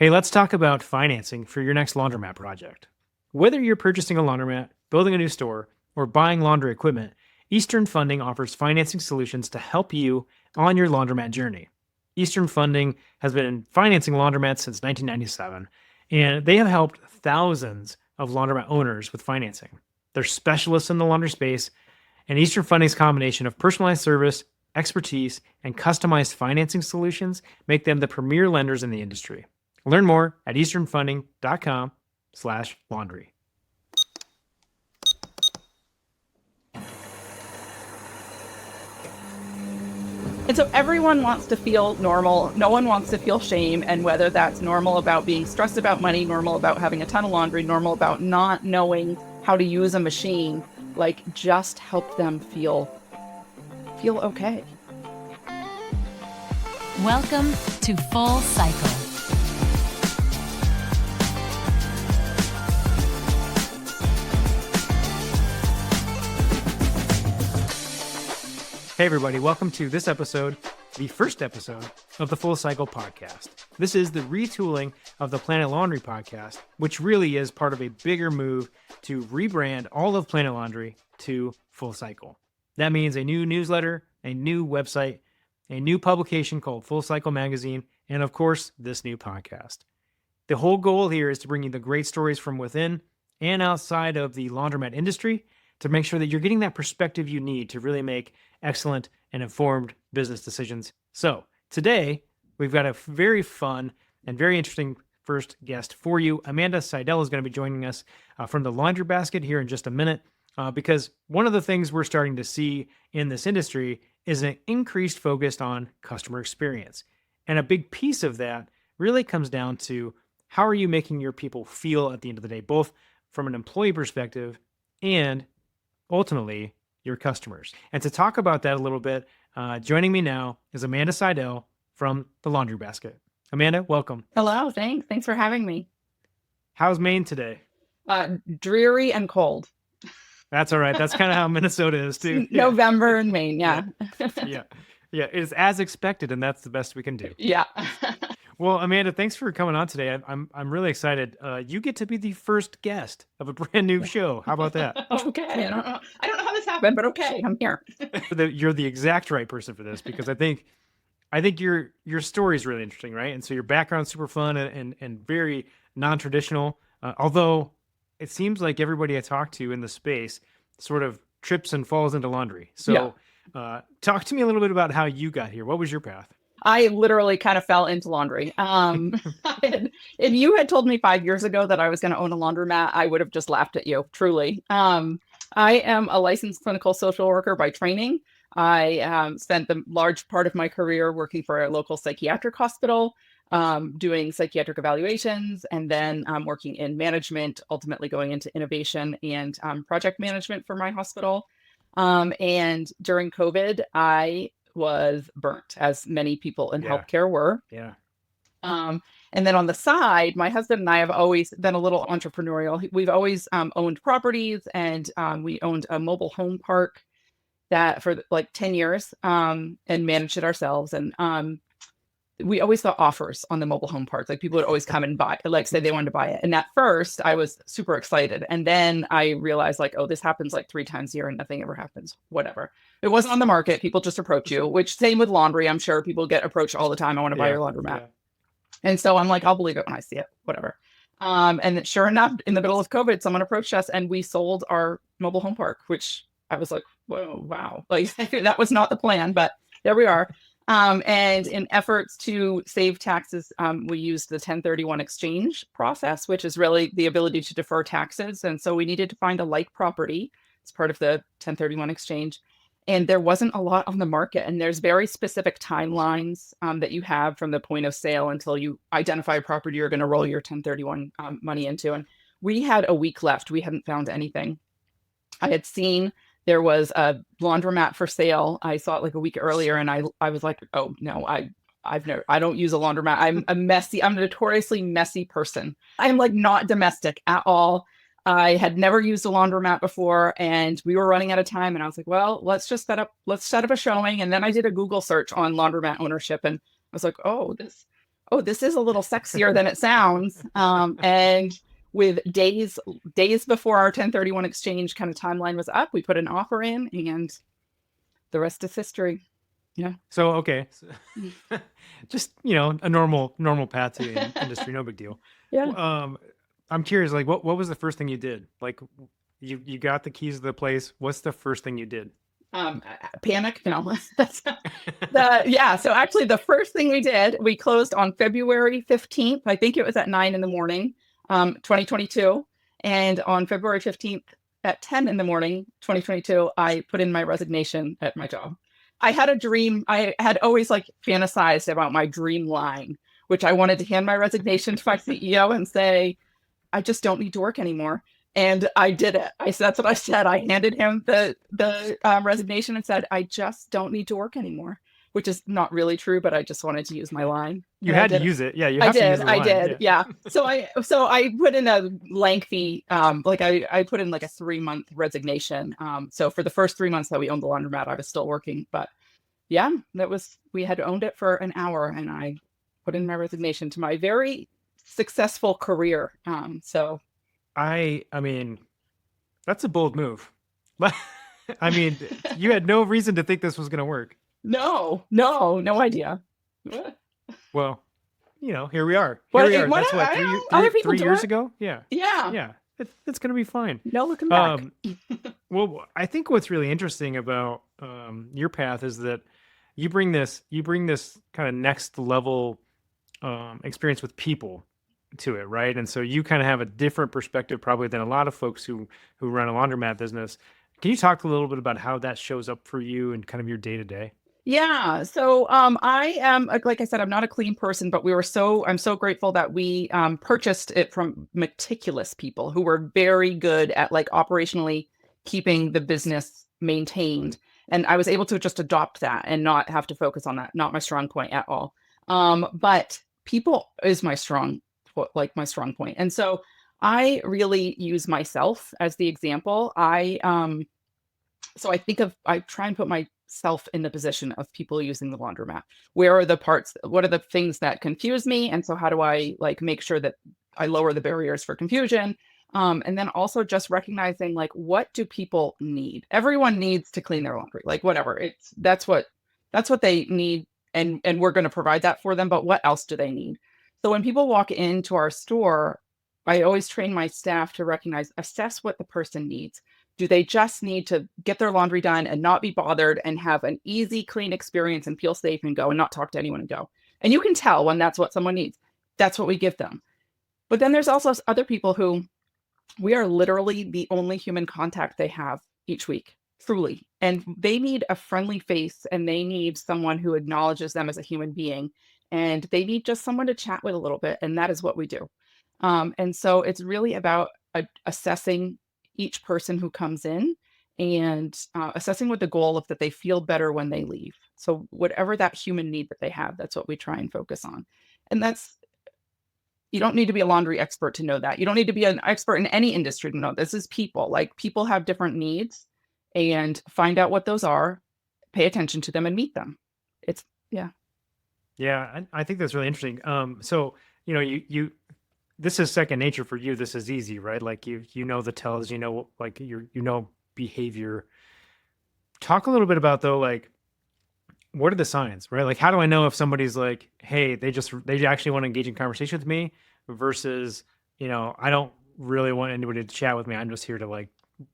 Hey, let's talk about financing for your next laundromat project. Whether you're purchasing a laundromat, building a new store, or buying laundry equipment, Eastern Funding offers financing solutions to help you on your laundromat journey. Eastern Funding has been financing laundromats since 1997, and they have helped thousands of laundromat owners with financing. They're specialists in the laundry space, and Eastern Funding's combination of personalized service, expertise, and customized financing solutions make them the premier lenders in the industry. Learn more at easternfunding.com/laundry. And so everyone wants to feel normal. No one wants to feel shame. And whether that's normal about being stressed about money, normal about having a ton of laundry, normal about not knowing how to use a machine, like just help them feel okay. Welcome to Full Cycle. Hey everybody, welcome to this episode, the first episode of the Full Cycle podcast. This is the retooling of the PlanetLaundry podcast, which really is part of a bigger move to rebrand all of PlanetLaundry to Full Cycle. That means a new newsletter, a new website, a new publication called Full Cycle Magazine, and of course, this new podcast. The whole goal here is to bring you the great stories from within and outside of the laundromat industry to make sure that you're getting that perspective you need to really make excellent and informed business decisions. So today, we've got a very fun and very interesting first guest for you. Amanda Sidell is going to be joining us from the Laundry Basket here in just a minute, because one of the things we're starting to see in this industry is an increased focus on customer experience. And a big piece of that really comes down to how are you making your people feel at the end of the day, both from an employee perspective and ultimately your customers. And to talk about that a little bit, joining me now is Amanda Sidell from the Laundry Basket. Amanda, welcome. Hello, thanks for having me. How's Maine today? Dreary and cold. That's all right. That's kind of how Minnesota is too. November in Maine, yeah. Yeah, it's as expected, and that's the best we can do. Yeah. Well, Amanda, thanks for coming on today. I'm really excited. You get to be the first guest of a brand new show. How about that? Okay. I don't know how this happened, but okay, I'm here. You're the exact right person for this, because I think your story is really interesting, right? And so your background's super fun and very non-traditional. Although it seems like everybody I talk to in the space sort of trips and falls into laundry. So talk to me a little bit about how you got here. What was your path? I literally kind of fell into laundry. If you had told me 5 years ago that I was going to own a laundromat, I would have just laughed at you, truly. I am a licensed clinical social worker by training. I spent the large part of my career working for a local psychiatric hospital, doing psychiatric evaluations, and then working in management, ultimately going into innovation and project management for my hospital. And during COVID, I was burnt, as many people in healthcare were. Yeah. And then on the side, my husband and I have always been a little entrepreneurial. We've always owned properties, and we owned a mobile home park that for like 10 years and managed it ourselves. And we always saw offers on the mobile home parks. Like people would always come and buy, like say they wanted to buy it. And at first I was super excited. And then I realized like, oh, this happens like 3 times a year and nothing ever happens, whatever. It wasn't on the market. People just approach you, which same with laundry. I'm sure people get approached all the time. I want to buy your laundromat. Yeah. And so I'm like, I'll believe it when I see it, whatever. And sure enough, in the middle of COVID, someone approached us and we sold our mobile home park, which I was like, whoa, wow. Like that was not the plan, but there we are. And in efforts to save taxes, we used the 1031 exchange process, which is really the ability to defer taxes. And so we needed to find a like property as part of the 1031 exchange. And there wasn't a lot on the market. And there's very specific timelines that you have from the point of sale until you identify a property you're going to roll your 1031 money into. And we had a week left. We hadn't found anything. I had seen there was a laundromat for sale. I saw it like a week earlier, and I was like, oh no, I don't use a laundromat. I'm a notoriously messy person. I'm like not domestic at all. I had never used a laundromat before, and we were running out of time. And I was like, well, let's set up a showing. And then I did a Google search on laundromat ownership, and I was like, oh, oh, this is a little sexier than it sounds. And with days before our 1031 exchange kind of timeline was up, we put an offer in, and the rest is history. Yeah. So, okay. Just, a normal path to the industry, no big deal. Yeah. I'm curious, like, what was the first thing you did? Like, you got the keys to the place. What's the first thing you did? Panic. No, yeah. So actually the first thing we did, we closed on February 15th. I think it was at 9 in the morning, 2022. And on February 15th at 10 in the morning, 2022, I put in my resignation at my job. I had a dream. I had always fantasized about my dream line, which I wanted to hand my resignation to my CEO and say, I just don't need to work anymore. And I did it. That's what I said. I handed him the resignation and said, I just don't need to work anymore, which is not really true, but I just wanted to use my line. You had to use it. Yeah, you have to use the line. I did. Yeah. So I put in a lengthy, I put in a 3-month resignation. So for the first 3 months that we owned the laundromat, I was still working, but yeah, we had owned it for an hour, and I put in my resignation to my very successful career. I mean, that's a bold move. I mean, you had no reason to think this was going to work. No idea. Well, here we are. Well, Here we are. That's what, 3 years ago? Yeah. Yeah. Yeah. It's going to be fine. No looking back. Well, I think what's really interesting about your path is that you bring this kind of next level experience with people to it, right? And so you kind of have a different perspective probably than a lot of folks who run a laundromat business. Can you talk a little bit about how that shows up for you and kind of your day to day? Yeah. So I am, like I said, I'm not a clean person, but I'm so grateful that we purchased it from meticulous people who were very good at operationally keeping the business maintained. And I was able to just adopt that and not have to focus on that. Not my strong point at all. But people is my strong point. And so I really use myself as the example. I try and put myself in the position of people using the laundromat. What are the things that confuse me? And so how do I make sure that I lower the barriers for confusion? And then also just recognizing what do people need? Everyone needs to clean their laundry, whatever. That's what they need. And we're going to provide that for them. But what else do they need? So when people walk into our store, I always train my staff to assess what the person needs. Do they just need to get their laundry done and not be bothered and have an easy, clean experience and feel safe and go and not talk to anyone and go? And you can tell when that's what someone needs. That's what we give them. But then there's also other people who we are literally the only human contact they have each week, truly. And they need a friendly face, and they need someone who acknowledges them as a human being. And they need just someone to chat with a little bit. And that is what we do. And so it's really about assessing each person who comes in and assessing with the goal of that they feel better when they leave. So whatever that human need that they have, that's what we try and focus on. And you don't need to be a laundry expert to know that. You don't need to be an expert in any industry to know this is people. People have different needs, and find out what those are, pay attention to them, and meet them. Yeah, I think that's really interesting. So you this is second nature for you. This is easy, right? You know the tells, behavior. Talk a little bit about though, what are the signs, right? How do I know if somebody's hey, they actually want to engage in conversation with me versus, I don't really want anybody to chat with me. I'm just here to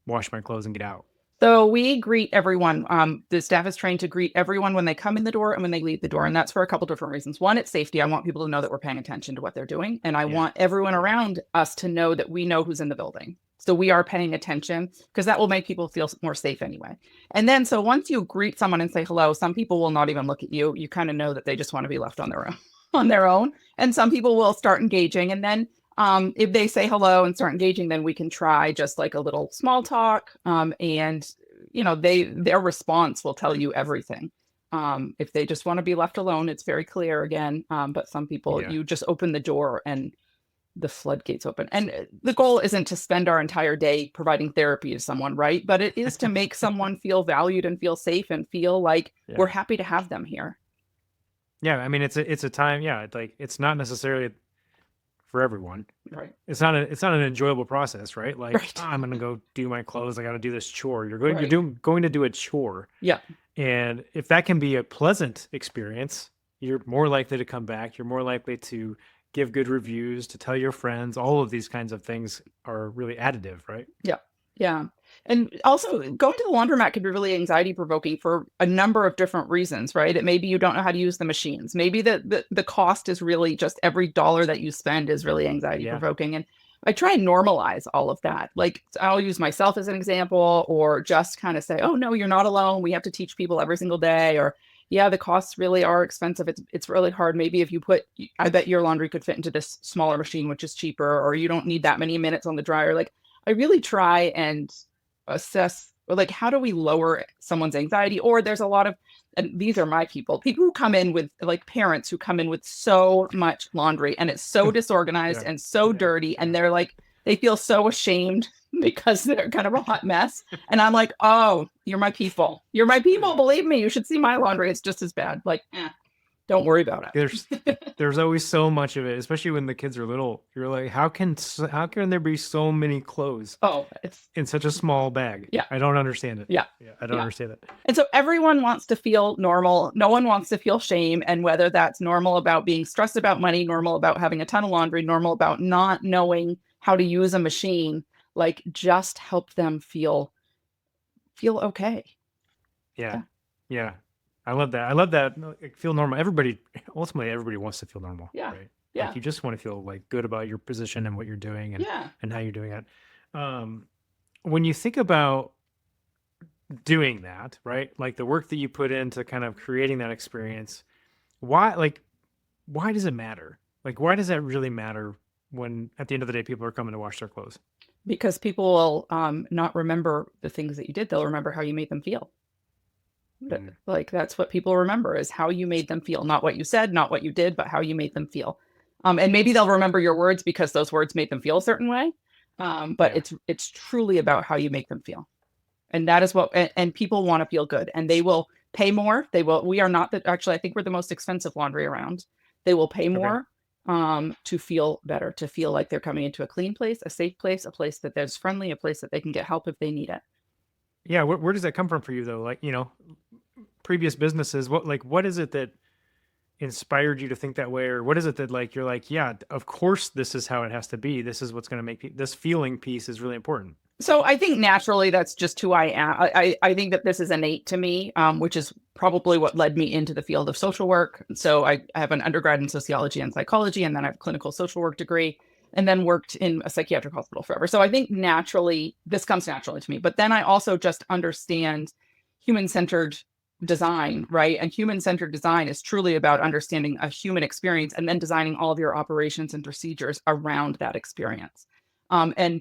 wash my clothes and get out. So we greet everyone. The staff is trained to greet everyone when they come in the door and when they leave the door. And that's for a couple different reasons. One, it's safety. I want people to know that we're paying attention to what they're doing. And I want everyone around us to know that we know who's in the building. So we are paying attention, because that will make people feel more safe anyway. And then, so once you greet someone and say hello, some people will not even look at you. You kind of know that they just want to be left on their own. And some people will start engaging. And then if they say hello and start engaging, then we can try just a little small talk. And their response will tell you everything. If they just want to be left alone, it's very clear again. But some people, you just open the door and the floodgates open. And the goal isn't to spend our entire day providing therapy to someone, right? But it is to make someone feel valued and feel safe and feel like we're happy to have them here. Yeah, I mean, it's a time. Yeah, it's not necessarily for everyone. Right. It's not an enjoyable process, right? Like, Right. I'm gonna go do my clothes. I got to do this chore. You're Right. going to do a chore, Yeah. and if that can be a pleasant experience, you're more likely to come back. You're more likely to give good reviews, to tell your friends. All of these kinds of things are really additive, right? Yeah. Yeah. And also going to the laundromat can be really anxiety provoking for a number of different reasons, right? It maybe you don't know how to use the machines. Maybe the cost is really just every dollar that you spend is really anxiety Yeah. provoking. And I try and normalize all of that. Like I'll use myself as an example, or just kind of say, oh no, you're not alone. We have to teach people every single day. Or yeah, the costs really are expensive. It's really hard. Maybe if you I bet your laundry could fit into this smaller machine, which is cheaper, or you don't need that many minutes on the dryer. Like I really try and assess, like, how do we lower someone's anxiety? Or there's a lot of, and these are my people who come in with, like, parents who come in with so much laundry and it's so disorganized Yeah. and so dirty, and they're like, they feel so ashamed because they're kind of a hot mess. And I'm like, oh, you're my people. You're my people. Believe me, you should see my laundry. It's just as bad. Like, don't worry about it. There's always so much of it, especially when the kids are little. You're like, how can there be so many clothes Oh, it's in such a small bag? Yeah. I don't understand it. Yeah. I don't Yeah. understand it. And so everyone wants to feel normal. No one wants to feel shame. And whether that's normal about being stressed about money, normal about having a ton of laundry, normal about not knowing how to use a machine, like, just help them feel okay. Yeah. Yeah. I love that. I love that. Like, feel normal. Ultimately, everybody wants to feel normal. Yeah. Right. Yeah. Like, you just want to feel like good about your position and what you're doing Yeah. and how you're doing it. When you think about doing that, right? Like the work that you put into kind of creating that experience, why does it matter? Like, why does that really matter when at the end of the day, people are coming to wash their clothes? Because people will not remember the things that you did. They'll remember how you made them feel. Like, that's what people remember, is how you made them feel, not what you said, not what you did, but how you made them feel. And maybe they'll remember your words because those words made them feel a certain way. But Yeah. it's truly about how you make them feel. And that is what, and people want to feel good, and they will pay more. We are not actually, I think we're the most expensive laundry around. They will pay more to feel better, to feel like they're coming into a clean place, a safe place, a place that there's friendly, a place that they can get help if they need it. Yeah. Where does that come from for you though? Like, previous businesses, what is it that inspired you to think that way? Or what is it that, like, you're like, yeah, of course, this is how it has to be. This is what's going to make this feeling piece is really important. So I think naturally that's just who I am. I think that this is innate to me, which is probably what led me into the field of social work. So I have an undergrad in sociology and psychology, and then I have a clinical social work degree, and then worked in a psychiatric hospital forever. So I think naturally, this comes naturally to me. But then I also just understand human-centered design, right? And human-centered design is truly about understanding a human experience and then designing all of your operations and procedures around that experience. And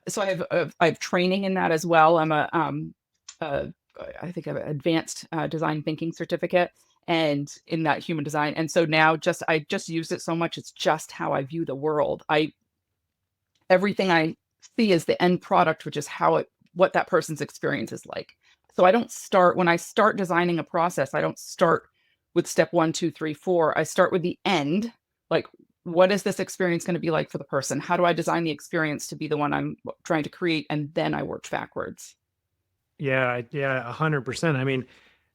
so I have training in that as well. I'm I think I have an advanced design thinking certificate, and in that human design. And so now I just use it so much. It's just how I view the world. Everything I see is the end product, which is what that person's experience is like. So when I start designing a process, I don't start with step 1, 2, 3, 4. I start with the end. Like, what is this experience going to be like for the person? How do I design the experience to be the one I'm trying to create? And then I work backwards. Yeah. 100%. I mean,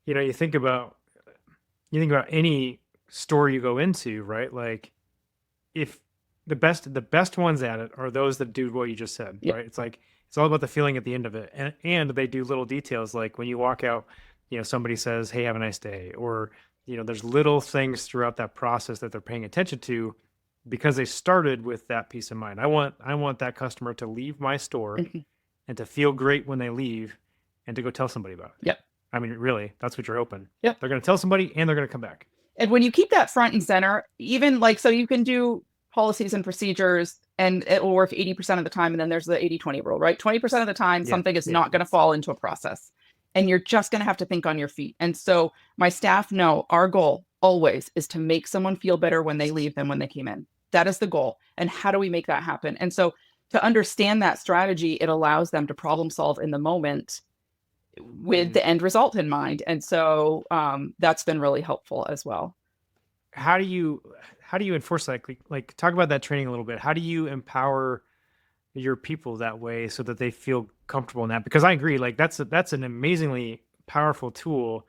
you think about any store you go into, right? Like, if the best ones at it are those that do what you just said, Yep. right? It's like, it's all about the feeling at the end of it. And they do little details. Like when you walk out, somebody says, "Hey, have a nice day." Or, there's little things throughout that process that they're paying attention to, because they started with that peace of mind. I want that customer to leave my store and to feel great when they leave, and to go tell somebody about it. Yep. I mean, really, that's what you're hoping. Yep. They're going to tell somebody, and they're going to come back. And when you keep that front and center, even like, so you can do policies and procedures, and it will work 80% of the time. And then there's the 80-20 rule, right? 20% of the time, something is not going to fall into a process, and you're just going to have to think on your feet. And so my staff know our goal always is to make someone feel better when they leave than when they came in. That is the goal. And how do we make that happen? And so to understand that strategy, it allows them to problem solve in the moment with the end result in mind. And so that's been really helpful as well. how do you enforce that? Like talk about that training a little bit. How do you empower your people that way so that they feel comfortable in that? Because I agree, like that's an amazingly powerful tool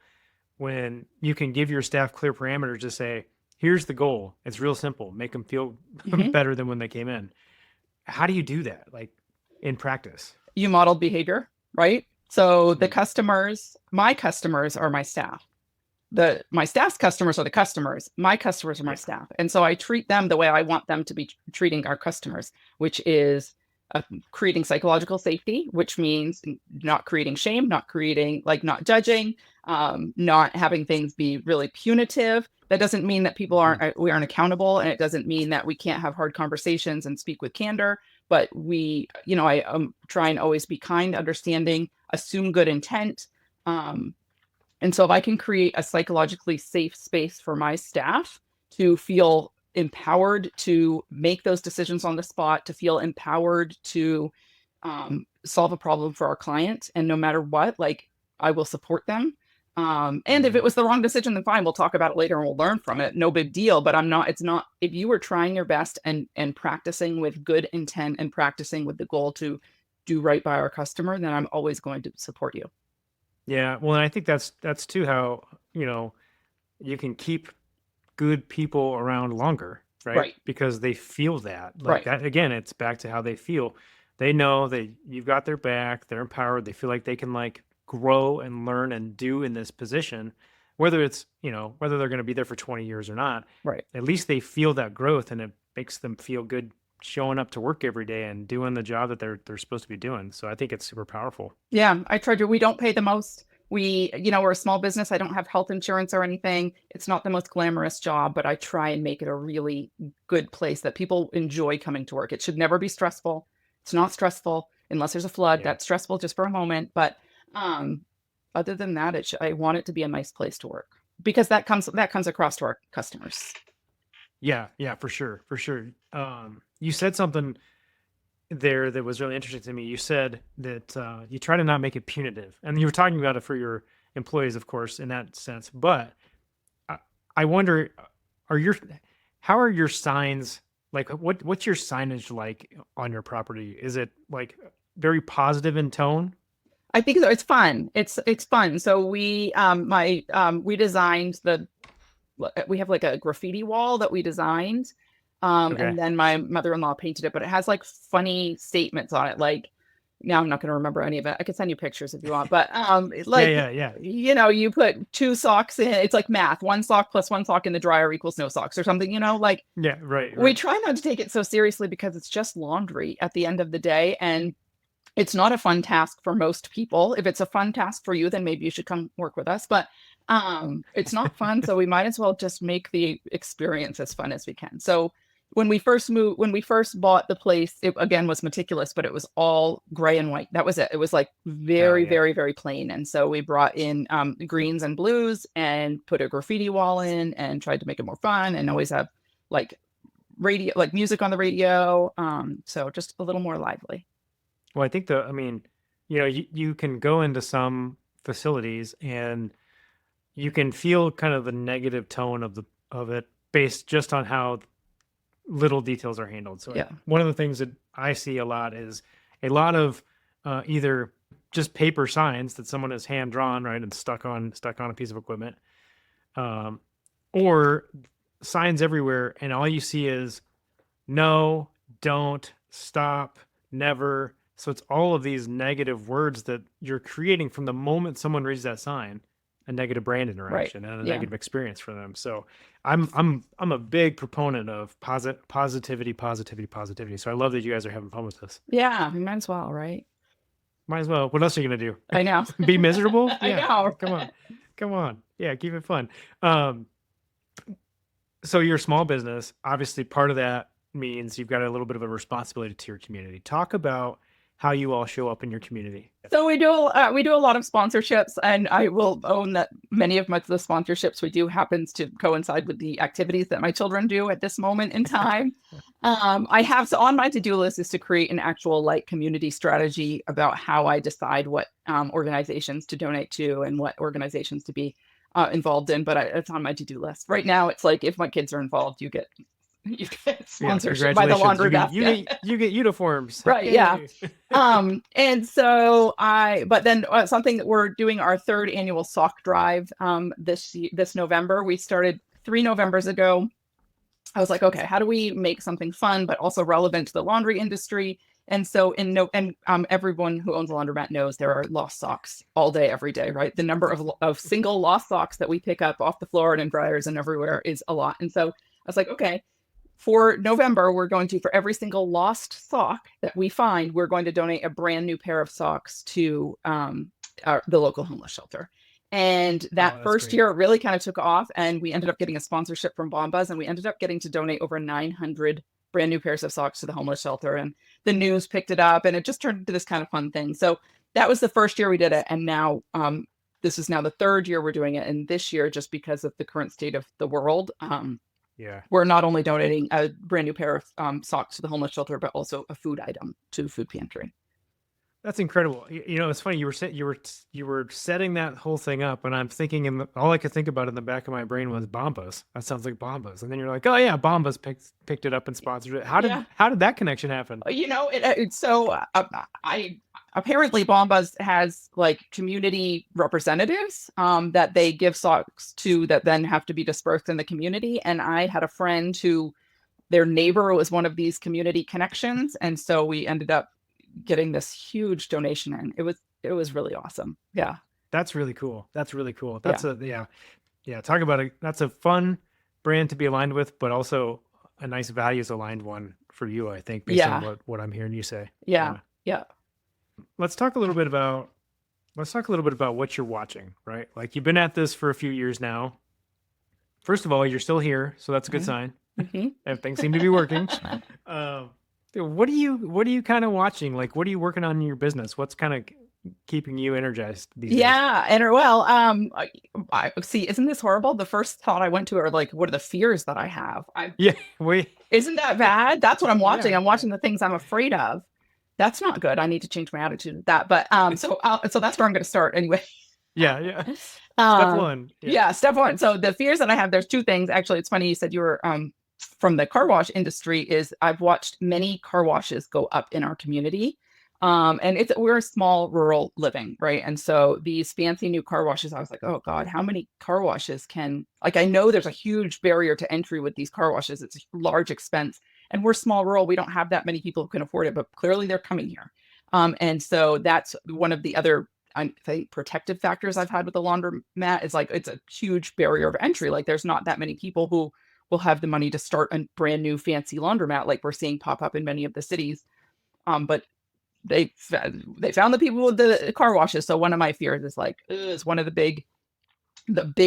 when you can give your staff clear parameters to say, here's the goal. It's real simple. Make them feel Mhm. better than when they came in. How do you do that, like in practice? You modeled behavior, right? So the Mm. customers, my customers are my staff. My staff's customers are the customers. My customers are my Yeah. staff. And so I treat them the way I want them to be treating our customers, which is creating psychological safety, which means not creating shame, not creating, like, not judging, not having things be really punitive. That doesn't mean that we aren't accountable. And it doesn't mean that we can't have hard conversations and speak with candor. But I try and always be kind, understanding, assume good intent. And so if I can create a psychologically safe space for my staff to feel empowered to make those decisions on the spot, to feel empowered to solve a problem for our client, and no matter what, like, I will support them. And if it was the wrong decision, then fine, we'll talk about it later and we'll learn from it. No big deal. But it's not, if you were trying your best and practicing with good intent and practicing with the goal to do right by our customer, then I'm always going to support you. Yeah, well, and I think that's too how, you can keep good people around longer, right? Right. Because they feel that. Like Right. that again, it's back to how they feel. They know that you've got their back, they're empowered, they feel like they can like grow and learn and do in this position, whether it's, whether they're going to be there for 20 years or not. Right. At least they feel that growth and it makes them feel good showing up to work every day and doing the job that they're supposed to be doing. So I think it's super powerful. Yeah, I tried to. We don't pay the most. We're a small business. I don't have health insurance or anything. It's not the most glamorous job, but I try and make it a really good place that people enjoy coming to work. It should never be stressful. It's not stressful unless there's a flood. Yeah. That's stressful just for a moment. But other than that, I want it to be a nice place to work, because that comes across to our customers. Yeah, for sure. You said something there that was really interesting to me. You said that you try to not make it punitive, and you were talking about it for your employees, of course, in that sense. But I wonder, how are your signs? Like, what's your signage like on your property? Is it like very positive in tone? I think so. It's fun. It's fun. So we designed we have like a graffiti wall that we designed. Okay. And then my mother-in-law painted it, but it has like funny statements on it. Like, now I'm not going to remember any of it. I could send you pictures if you want, but like, yeah. You put 2 socks in, it's like math, 1 sock plus 1 sock in the dryer equals no socks or something, like. Yeah, right. We try not to take it so seriously because it's just laundry at the end of the day. And it's not a fun task for most people. If it's a fun task for you, then maybe you should come work with us. But it's not fun. So we might as well just make the experience as fun as we can. So when we first bought the place, it again was meticulous, but it was all gray and white. That was it. It was like very, very, very plain. And so we brought in greens and blues and put a graffiti wall in and tried to make it more fun, and always have like radio, like music on the radio. So just a little more lively. Well, I think you can go into some facilities and you can feel kind of the negative tone of it based just on how little details are handled. So Yeah. one of the things that I see a lot is a lot of either just paper signs that someone has hand drawn, right, and stuck on a piece of equipment, or signs everywhere, and all you see is no, don't, stop, never. So it's all of these negative words that you're creating from the moment someone reads that sign, a negative brand interaction and a negative experience for them. So I'm a big proponent of positivity. So I love that you guys are having fun with this. Yeah, we might as well, right? Might as well. What else are you gonna do? I know. Be miserable? I Yeah. know. Come on. Yeah, keep it fun. So you're a small business. Obviously, part of that means you've got a little bit of a responsibility to your community. Talk about how you all show up in your community. So we do a lot of sponsorships, and I will own that many of the sponsorships we do happens to coincide with the activities that my children do at this moment in time. On my to-do list is to create an actual like community strategy about how I decide what organizations to donate to and what organizations to be involved in, but it's on my to-do list. Right now, it's like if my kids are involved, you get sponsorship by the laundry basket. You get uniforms. Right. Yay. Yeah. And so but then something that we're doing our 3rd annual sock drive this November. We started 3 Novembers ago. I was like, okay, how do we make something fun but also relevant to the laundry industry? And so everyone who owns a laundromat knows there are lost socks all day, every day, right? The number of single lost socks that we pick up off the floor and in dryers and everywhere is a lot. And so I was like, okay, for November, we're going to, for every single lost sock that we find, we're going to donate a brand new pair of socks to the local homeless shelter. And that first great. year it really kind of took off, and we ended up getting a sponsorship from Bombas, and we ended up getting to donate over 900 brand new pairs of socks to the homeless shelter. And the news picked it up, and it just turned into this kind of fun thing. So that was the first year we did it. And now this is now the 3rd year we're doing it. And this year, just because of the current state of the world, we're not only donating a brand new pair of socks to the homeless shelter, but also a food item to the food pantry. That's incredible. It's funny. You were setting that whole thing up, and I'm thinking, all I could think about in the back of my brain was Bombas. That sounds like Bombas. And then you're like, oh yeah, Bombas picked it up and sponsored it. How did that connection happen? Apparently Bombas has like community representatives that they give socks to that then have to be dispersed in the community. And I had a friend who their neighbor was one of these community connections, and so we ended up getting this huge donation, and it was really awesome. Yeah. That's really cool. That's talk about it. That's a fun brand to be aligned with, but also a nice values aligned one for you, I think, based on what I'm hearing you say. Yeah. Let's talk a little bit about what you're watching, right? Like, you've been at this for a few years now. First of all, you're still here, so that's a good sign. Mm-hmm. And things seem to be working. What are you kind of watching? Like, what are you working on in your business? What's kind of keeping you energized these days? I see, isn't this horrible? The first thought I went to are like, what are the fears that I have? Isn't that bad? That's what I'm watching. I'm watching the things I'm afraid of. That's not good. I need to change my attitude to that. But so that's where I'm going to start anyway. Yeah. Step one. Step one. So the fears that I have, there's 2 things. Actually, it's funny you said you were from the car wash industry. Is I've watched many car washes go up in our community. And we're a small rural living, right? And so these fancy new car washes, I was like, oh God, how many car washes I know there's a huge barrier to entry with these car washes. It's a large expense, and we're small rural. We don't have that many people who can afford it, but clearly they're coming here. And so that's one of the other, I think, protective factors I've had with the laundromat is like, it's a huge barrier of entry. Like, there's not that many people who will have the money to start a brand new fancy laundromat like we're seeing pop up in many of the cities. But they found the people with the car washes. So one of my fears is like, is one of the big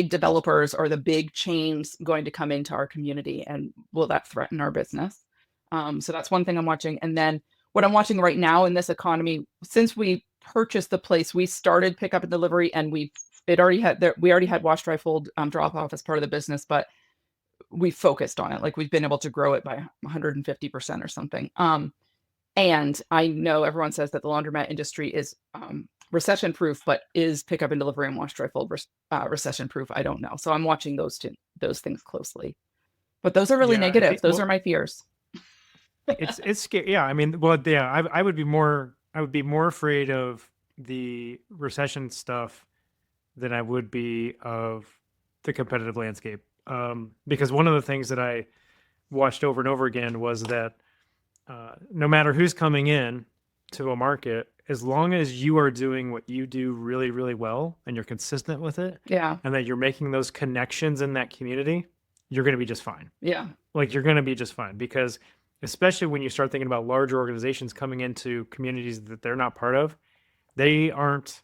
developers or the big chains going to come into our community, and will that threaten our business? So that's one thing I'm watching. And then what I'm watching right now in this economy, since we purchased the place, we started pickup and delivery, and we already had wash, dry, fold, drop off as part of the business, but we focused on it. Like, we've been able to grow it by 150% or something. And I know everyone says that the laundromat industry is recession proof, but is pickup and delivery and wash, dry, fold recession proof? I don't know. So I'm watching those things closely. But those are really negative. Those are my fears. It's scary. Yeah, I mean, I would be more afraid of the recession stuff than I would be of the competitive landscape. Because one of the things that I watched over and over again was that no matter who's coming in to a market, as long as you are doing what you do really, really well and you're consistent with it, and that you're making those connections in that community, you're going to be just fine. Yeah. Like, you're going to be just fine, because especially when you start thinking about larger organizations coming into communities that they're not part of, they aren't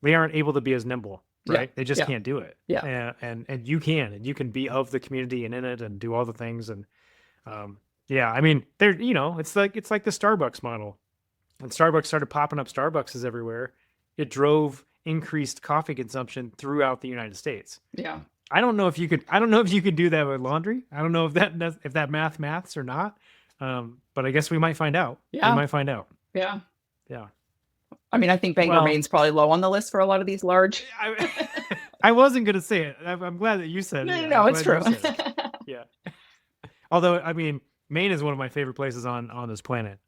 able to be as nimble, right? They just can't do it. Yeah. And you can be of the community and in it and do all the things. And I mean, it's like the Starbucks model. When Starbucks started popping up Starbucks everywhere, it drove increased coffee consumption throughout the United States. Yeah. I don't know if you could do that with laundry. I don't know if that maths or not. But I guess we might find out. Yeah. We might find out. Yeah. Yeah. I mean, I think Bangor, Maine's probably low on the list for a lot of these large I wasn't going to say it. I'm glad that you said it. No, it's true. Yeah. Although, I mean, Maine is one of my favorite places on this planet.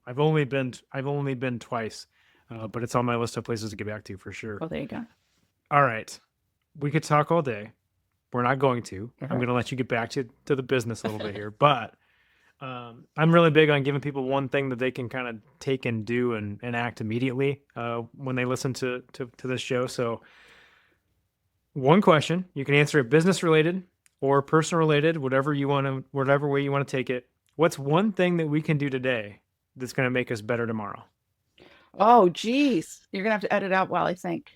I've only been twice, but it's on my list of places to get back to for sure. Well, there you go. All right. We could talk all day. We're not going to. Okay. I'm going to let you get back to the business a little bit here. But I'm really big on giving people one thing that they can kind of take and do and act immediately when they listen to this show. So one question, you can answer it business related or personal related, whatever way you want to take it. What's one thing that we can do today that's going to make us better tomorrow? Oh, geez. You're going to have to edit out while I think.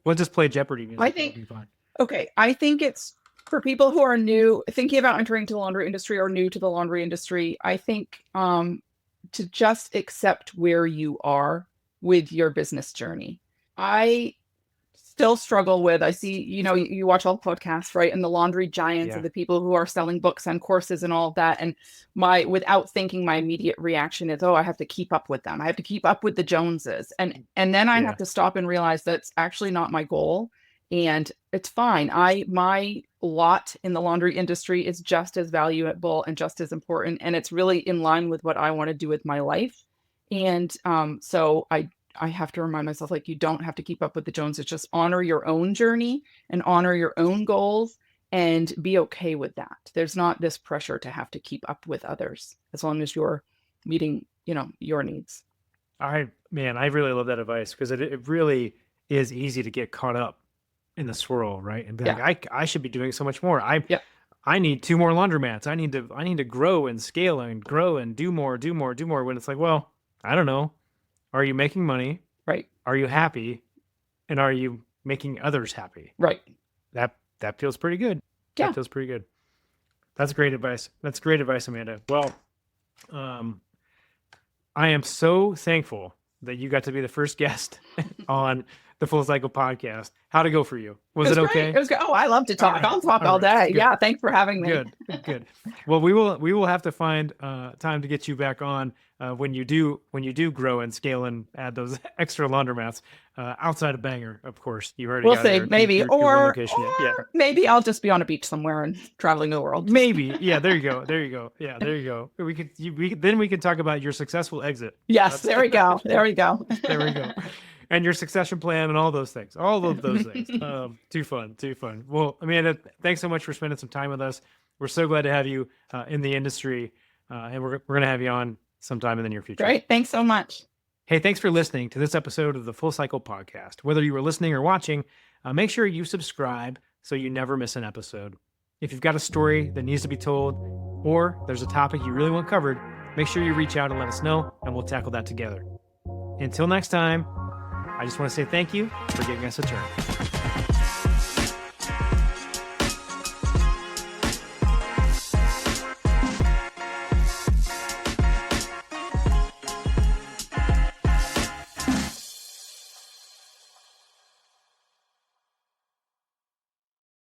We'll just play Jeopardy music. I think, It'll be fine. okay, I think it's for people who are new, thinking about entering to the laundry industry or new to the laundry industry, I think to just accept where you are with your business journey. I still struggle with, I see, you watch all the podcasts, right? And the laundry giants are the people who are selling books and courses and all of that. And without thinking, my immediate reaction is, oh, I have to keep up with them. I have to keep up with the Joneses. And then I have to stop and realize that's actually not my goal. And it's fine. My lot in the laundry industry is just as valuable and just as important. And it's really in line with what I want to do with my life. And so I have to remind myself, like, you don't have to keep up with the Joneses. Just honor your own journey and honor your own goals and be okay with that. There's not this pressure to have to keep up with others as long as you're meeting, your needs. I really love that advice because it really is easy to get caught up in the swirl, right? And be like, I should be doing so much more. I need 2 more laundromats. I need to grow and scale and grow and do more. When it's like, well, I don't know. Are you making money? Right. Are you happy? And are you making others happy? Right. That feels pretty good. Yeah. That feels pretty good. That's great advice. That's great advice, Amanda. Well, I am so thankful that you got to be the first guest on the Full Cycle podcast. How'd it go for you? Was it okay? It was good. Oh, I love to talk. I'll talk all day. Good. Yeah. Thanks for having me. Good. Well, we will have to find time to get you back on when you do grow and scale and add those extra laundromats outside of Bangor, of course. You already we'll got see. there. Maybe Your or location. Yeah. maybe I'll just be on a beach somewhere and traveling the world. Maybe. Yeah. There you go. Yeah. There you go. We can talk about your successful exit. Yes. There we go. There we go. And your succession plan and all those things. All of those things. Too fun. Well, Amanda, thanks so much for spending some time with us. We're so glad to have you in the industry, and we're going to have you on sometime in the near future. Great. Thanks so much. Hey, thanks for listening to this episode of the Full Cycle Podcast. Whether you were listening or watching, make sure you subscribe so you never miss an episode. If you've got a story that needs to be told, or there's a topic you really want covered, make sure you reach out and let us know, and we'll tackle that together. Until next time, I just want to say thank you for giving us a turn.